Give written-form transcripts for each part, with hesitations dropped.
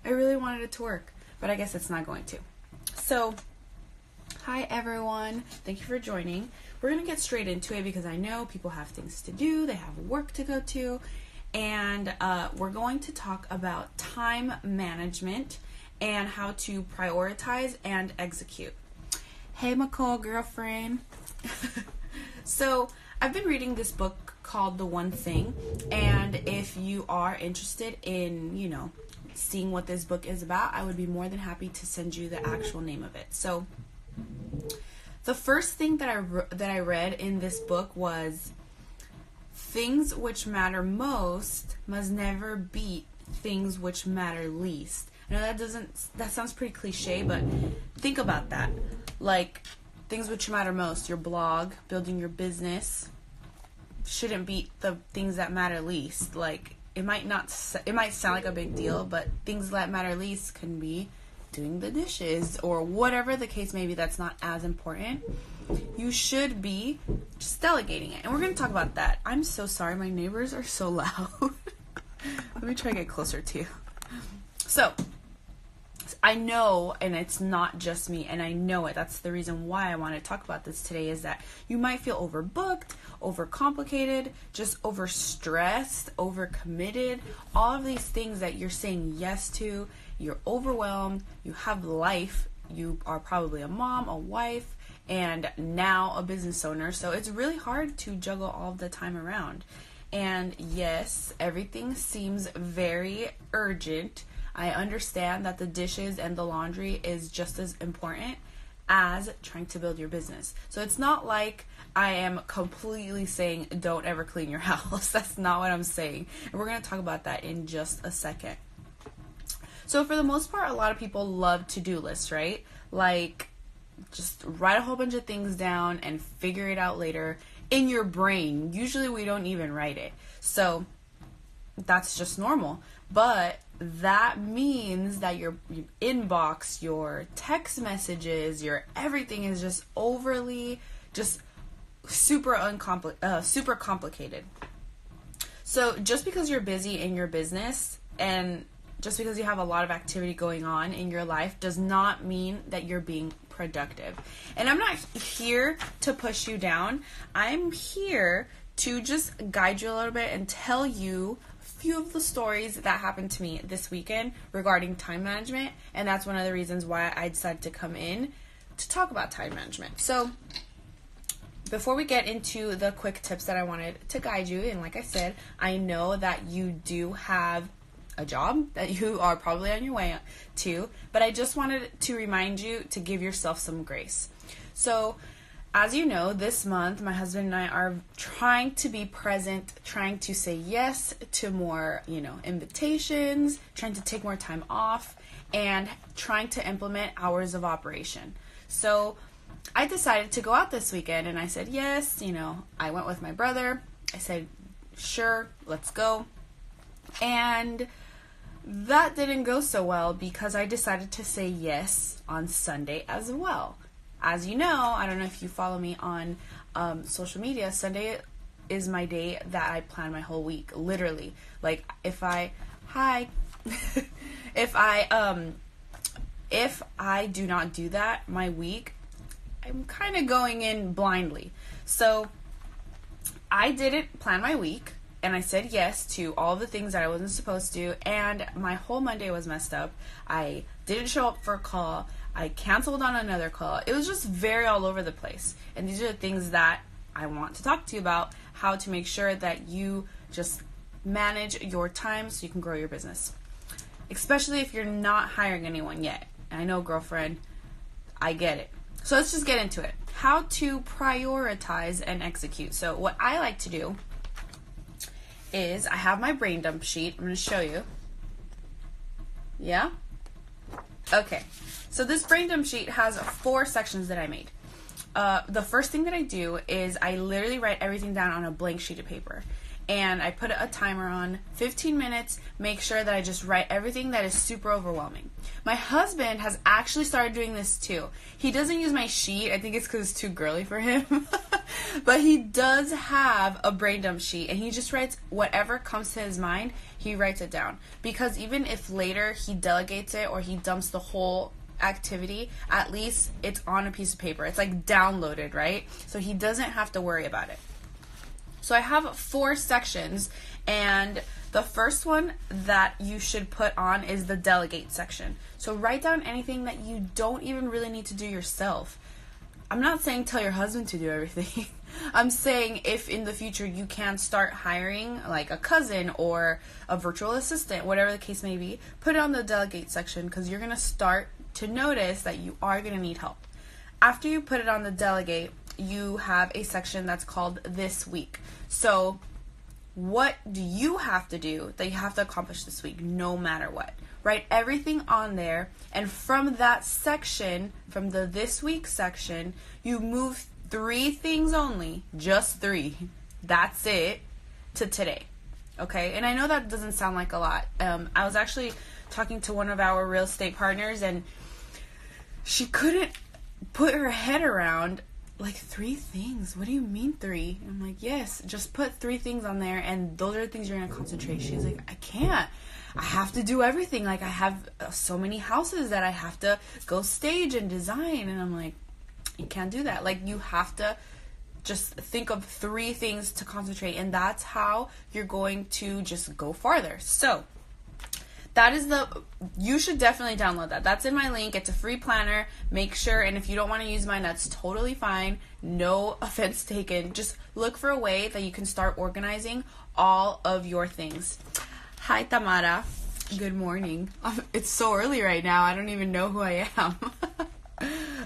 I really wanted it to work, but I guess it's not going to. So, hi everyone. Thank you for joining. We're going to get straight into it because I know people have things to do, they have work to go to, and we're going to talk about time management and how to prioritize and execute. Hey, McCall girlfriend. So, I've been reading this book called The One Thing, and if you are interested in, seeing what this book is about, I would be more than happy to send you the actual name of it. So, the first thing that I read in this book was, things which matter most must never beat things which matter least. I know that sounds pretty cliche, but think about that. Like, things which matter most, your blog, building your business, shouldn't beat the things that matter least. Like, it might sound like a big deal, but things that matter least can be doing the dishes or whatever the case may be that's not as important. You should be just delegating it. And we're going to talk about that. I'm so sorry. My neighbors are so loud. Let me try to get closer to you. So, I know, and it's not just me, and I know it. That's the reason why I want to talk about this today, is that you might feel overbooked, overcomplicated, just overstressed, overcommitted, all of these things that you're saying yes to. You're overwhelmed, you have life, you are probably a mom, a wife, and now a business owner. So it's really hard to juggle all of the time around. And yes, everything seems very urgent. I understand that the dishes and the laundry is just as important as trying to build your business. So it's not like I am completely saying don't ever clean your house. That's not what I'm saying. And we're going to talk about that in just a second. So for the most part, a lot of people love to-do lists, right? Like, just write a whole bunch of things down and figure it out later in your brain. Usually we don't even write it. So that's just normal. But that means that your inbox, your text messages, your everything is just overly, just super complicated. So just because you're busy in your business and just because you have a lot of activity going on in your life does not mean that you're being productive. And I'm not here to push you down. I'm here to just guide you a little bit and tell you few of the stories that happened to me this weekend regarding time management, and that's one of the reasons why I decided to come in to talk about time management. So before we get into the quick tips that I wanted to guide you, and like I said, I know that you do have a job that you are probably on your way to, but I just wanted to remind you to give yourself some grace. So as you know, this month, my husband and I are trying to be present, trying to say yes to more, invitations, trying to take more time off, and trying to implement hours of operation. So I decided to go out this weekend, and I said yes. I went with my brother. I said, sure, let's go. And that didn't go so well because I decided to say yes on Sunday as well. As you know, I don't know if you follow me on social media, Sunday is my day that I plan my whole week, literally. Like, if I do not do that, my week, I'm kind of going in blindly. So I didn't plan my week, and I said yes to all the things that I wasn't supposed to, and my whole Monday was messed up. I didn't show up for a call. I canceled on another call. It was just very all over the place. And these are the things that I want to talk to you about, how to make sure that you just manage your time so you can grow your business. Especially if you're not hiring anyone yet. And I know, girlfriend, I get it. So let's just get into it. How to prioritize and execute. So what I like to do is I have my brain dump sheet. I'm going to show you. Yeah? Okay. So this brain dump sheet has 4 sections that I made. The first thing that I do is I literally write everything down on a blank sheet of paper. And I put a timer on 15 minutes, make sure that I just write everything that is super overwhelming. My husband has actually started doing this too. He doesn't use my sheet. I think it's because it's too girly for him. But he does have a brain dump sheet, and he just writes whatever comes to his mind, he writes it down. Because even if later he delegates it or he dumps the whole activity, at least it's on a piece of paper. It's like downloaded, right? So he doesn't have to worry about it. So I have 4 sections, and the first one that you should put on is the delegate section. So write down anything that you don't even really need to do yourself. I'm not saying tell your husband to do everything. I'm saying if in the future you can start hiring like a cousin or a virtual assistant, whatever the case may be, put it on the delegate section, because you're going to start to notice that you are going to need help. After you put it on the delegate, you have a section that's called this week. So what do you have to do that you have to accomplish this week, no matter what? Write everything on there, and from that section, from the this week section, you move 3 things only, just 3, that's it, to today. Okay, and I know that doesn't sound like a lot. I was actually talking to one of our real estate partners, and she couldn't put her head around, like, 3 things. What do you mean 3? I'm like, yes, just put 3 things on there, and those are the things you're going to concentrate. She's like, I can't. I have to do everything. Like, I have so many houses that I have to go stage and design. And I'm like, you can't do that. Like, you have to just think of 3 things to concentrate, and that's how you're going to just go farther. So that is you should definitely download that. That's in my link. It's a free planner. Make sure, and if you don't want to use mine, that's totally fine. No offense taken. Just look for a way that you can start organizing all of your things. Hi, Tamara. Good morning. It's so early right now. I don't even know who I am.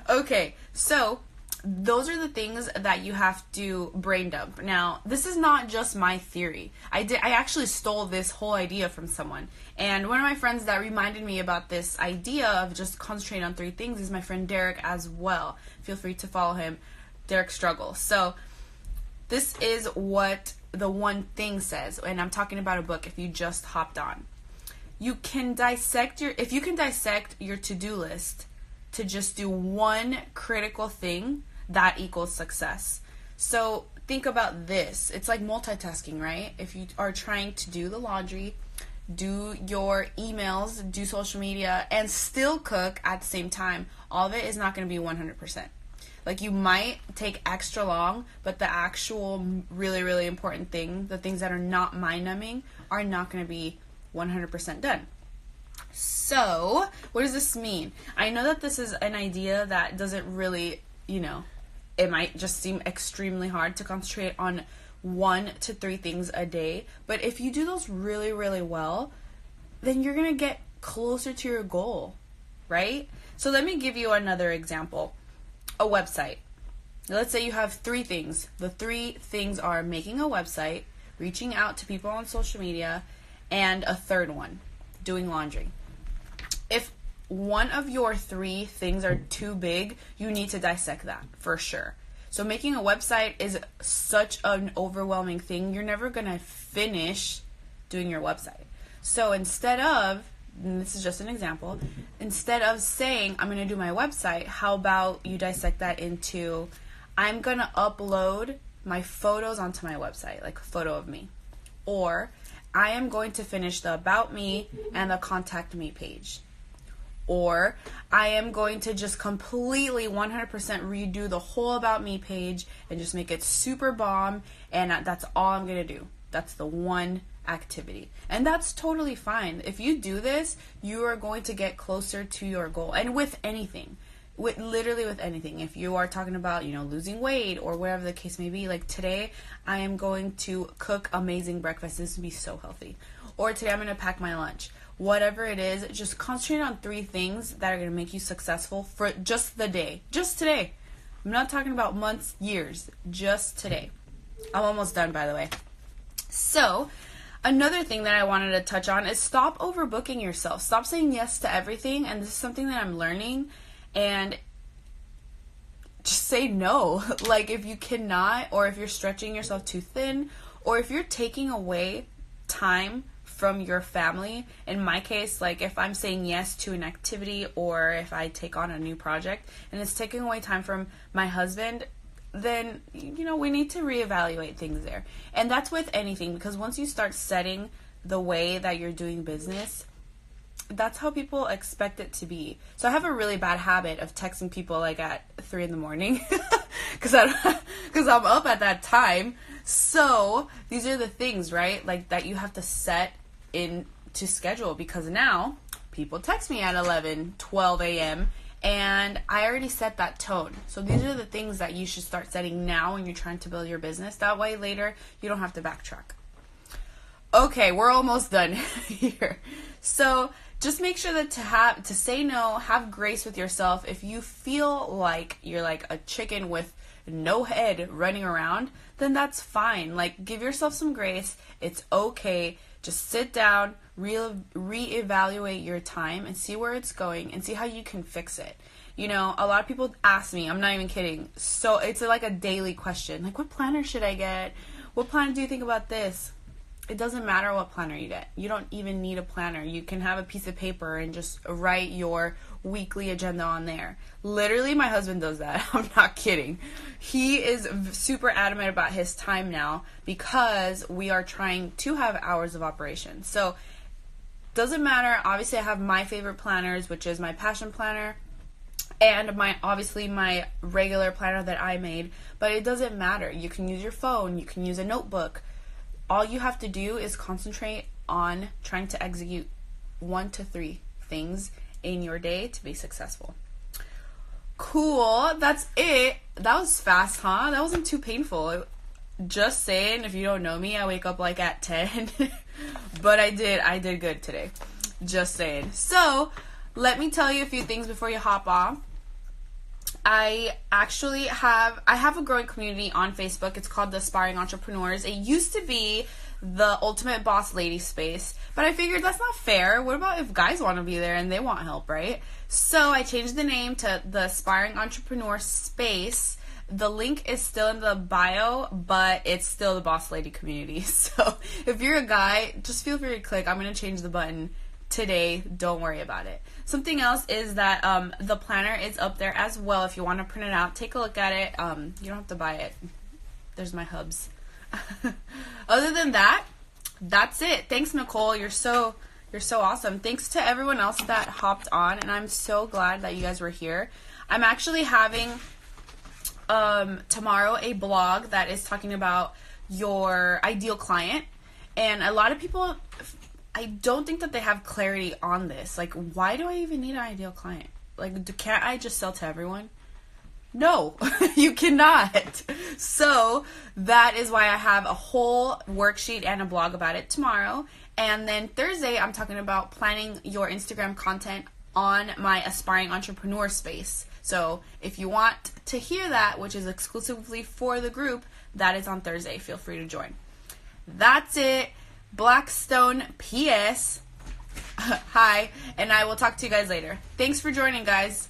Okay, so those are the things that you have to brain dump. Now, this is not just my theory. I actually stole this whole idea from someone. And one of my friends that reminded me about this idea of just concentrating on 3 things is my friend Derek as well. Feel free to follow him, Derek Struggle. So this is what the one thing says, and I'm talking about a book if you just hopped on. You can dissect if you can dissect your to-do list to just do one critical thing, that equals success. So think about this. It's like multitasking, right? If you are trying to do the laundry, do your emails, do social media, and still cook at the same time, all of it is not going to be 100%. Like, you might take extra long, but the actual really, really important thing, the things that are not mind-numbing, are not going to be 100% done. So, what does this mean? I know that this is an idea that doesn't really, it might just seem extremely hard to concentrate on 1 to 3 things a day. But if you do those really, really well, then you're going to get closer to your goal, right? So let me give you another example. A website. Let's say you have 3 things. The 3 things are making a website, reaching out to people on social media, and a third one, doing laundry. If one of your 3 things are too big, you need to dissect that for sure. So making a website is such an overwhelming thing. You're never going to finish doing your website. So instead of, and this is just an example, instead of saying, I'm going to do my website, how about you dissect that into, I'm going to upload my photos onto my website, like a photo of me. Or, I am going to finish the About Me and the Contact Me page. Or, I am going to just completely 100% redo the whole About Me page and just make it super bomb, and that's all I'm going to do. That's the one activity. And that's totally fine. If you do this, you are going to get closer to your goal. And with anything, literally with anything. If you are talking about, losing weight or whatever the case may be, like today, I am going to cook amazing breakfast. This would be so healthy. Or today I'm going to pack my lunch. Whatever it is, just concentrate on 3 things that are going to make you successful for just the day. Just today. I'm not talking about months, years. Just today. I'm almost done, by the way. So, another thing that I wanted to touch on is stop overbooking yourself. Stop saying yes to everything. And this is something that I'm learning. And just say no. Like, if you cannot, or if you're stretching yourself too thin, or if you're taking away time from your family. In my case, like if I'm saying yes to an activity or if I take on a new project and it's taking away time from my husband, then, we need to reevaluate things there. And that's with anything, because once you start setting the way that you're doing business, that's how people expect it to be. So I have a really bad habit of texting people like at 3 a.m. because I'm up at that time. So these are the things, right? Like that you have to set into schedule, because now people text me at 11, 12 a.m. and I already set that tone. So these are the things that you should start setting now when you're trying to build your business. That way later you don't have to backtrack. Okay, we're almost done here. So just make sure that to say no, have grace with yourself. If you feel like you're like a chicken with no head running around, then that's fine. Like, give yourself some grace. It's okay. Just sit down, reevaluate your time and see where it's going and see how you can fix it. A lot of people ask me, I'm not even kidding. So it's like a daily question. Like, what planner should I get? What planner do you think about this? It doesn't matter what planner you get. You don't even need a planner. You can have a piece of paper and just write your weekly agenda on there. Literally, my husband does that. I'm not kidding. He is super adamant about his time now because we are trying to have hours of operation. So, doesn't matter. Obviously, I have my favorite planners, which is my passion planner, and my regular planner that I made. But it doesn't matter. You can use your phone. You can use a notebook. All you have to do is concentrate on trying to execute 1 to 3 things in your day to be successful. Cool. That's it. That was fast, huh? That wasn't too painful. Just saying, if you don't know me, I wake up like at 10. But I did good today. Just saying. So, let me tell you a few things before you hop off. I have a growing community on Facebook. It's called the Aspiring Entrepreneurs. It used to be the Ultimate Boss Lady space, but I figured that's not fair. What about if guys want to be there and they want help, right? So I changed the name to the Aspiring Entrepreneur Space. The link is still in the bio, but it's still the Boss Lady community. So if you're a guy, just feel free to click. I'm going to change the button today. Don't worry about it. Something else is that the planner is up there as well. If you want to print it out, take a look at it. You don't have to buy it. There's my hubs. Other than that, that's it. Thanks, Nicole. You're so awesome. Thanks to everyone else that hopped on, and I'm so glad that you guys were here. I'm actually having tomorrow a blog that is talking about your ideal client, and a lot of people, I don't think that they have clarity on this. Like, why do I even need an ideal client? Like, can't I just sell to everyone? No, you cannot. So that is why I have a whole worksheet and a blog about it tomorrow. And then Thursday, I'm talking about planning your Instagram content on my Aspiring Entrepreneur space. So if you want to hear that, which is exclusively for the group, that is on Thursday. Feel free to join. That's it. Blackstone PS. Hi, and I will talk to you guys later. Thanks for joining, guys.